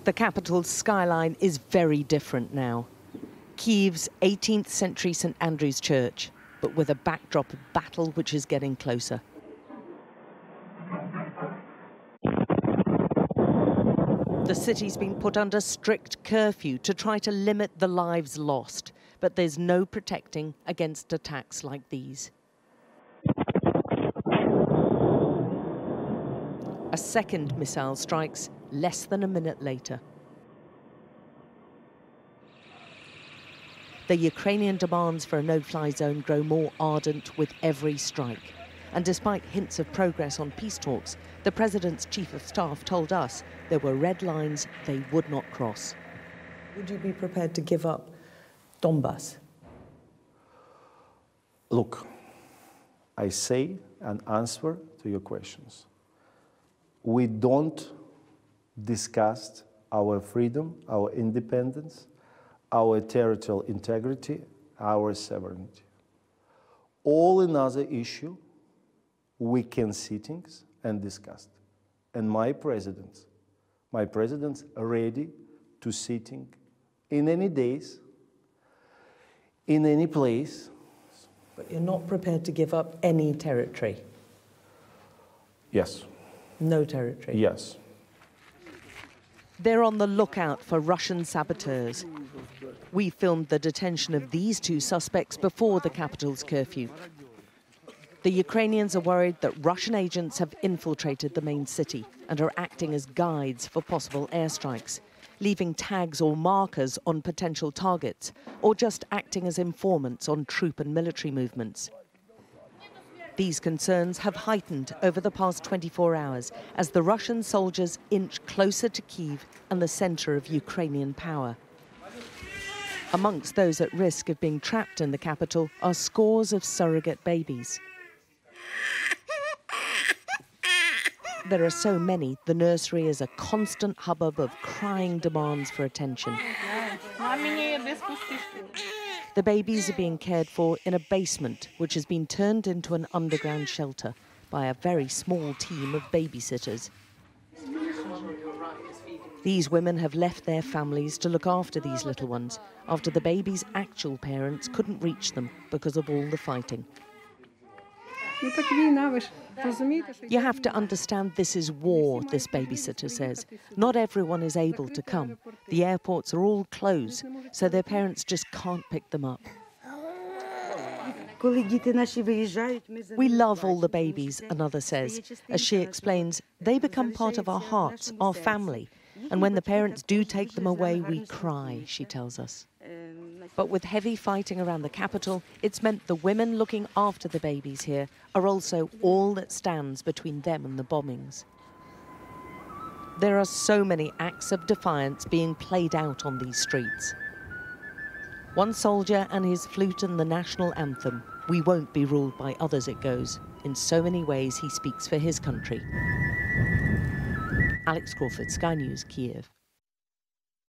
The capital's skyline is very different now. Kyiv's 18th century St. Andrew's Church, but with a backdrop of battle which is getting closer. The city's been put under strict curfew to try to limit the lives lost, but there's no protecting against attacks like these. A second missile strikes less than a minute later. The Ukrainian demands for a no-fly zone grow more ardent with every strike. And despite hints of progress on peace talks, the president's chief of staff told us there were red lines they would not cross. Would you be prepared to give up Donbass? Look, I say and answer to your questions. We don't discuss our freedom, our independence, our territorial integrity, our sovereignty. All another issue we can sittings and discuss. And my presidents are ready to sitting in any days, in any place. But you're not prepared to give up any territory? Yes. No territory? Yes. They're on the lookout for Russian saboteurs. We filmed the detention of these two suspects before the capital's curfew. The Ukrainians are worried that Russian agents have infiltrated the main city and are acting as guides for possible airstrikes, leaving tags or markers on potential targets, or just acting as informants on troop and military movements. These concerns have heightened over the past 24 hours as the Russian soldiers inch closer to Kyiv and the center of Ukrainian power. Amongst those at risk of being trapped in the capital are scores of surrogate babies. There are so many, the nursery is a constant hubbub of crying demands for attention. The babies are being cared for in a basement, which has been turned into an underground shelter by a very small team of babysitters. These women have left their families to look after these little ones after the babies' actual parents couldn't reach them because of all the fighting. You have to understand this is war, this babysitter says. Not everyone is able to come. The airports are all closed, so their parents just can't pick them up. We love all the babies, another says. As she explains, they become part of our hearts, our family. And when the parents do take them away, we cry, she tells us. But with heavy fighting around the capital, it's meant the women looking after the babies here are also all that stands between them and the bombings. There are so many acts of defiance being played out on these streets. One soldier and his flute and the national anthem. We won't be ruled by others, it goes. In so many ways, he speaks for his country. Alex Crawford, Sky News, Kyiv.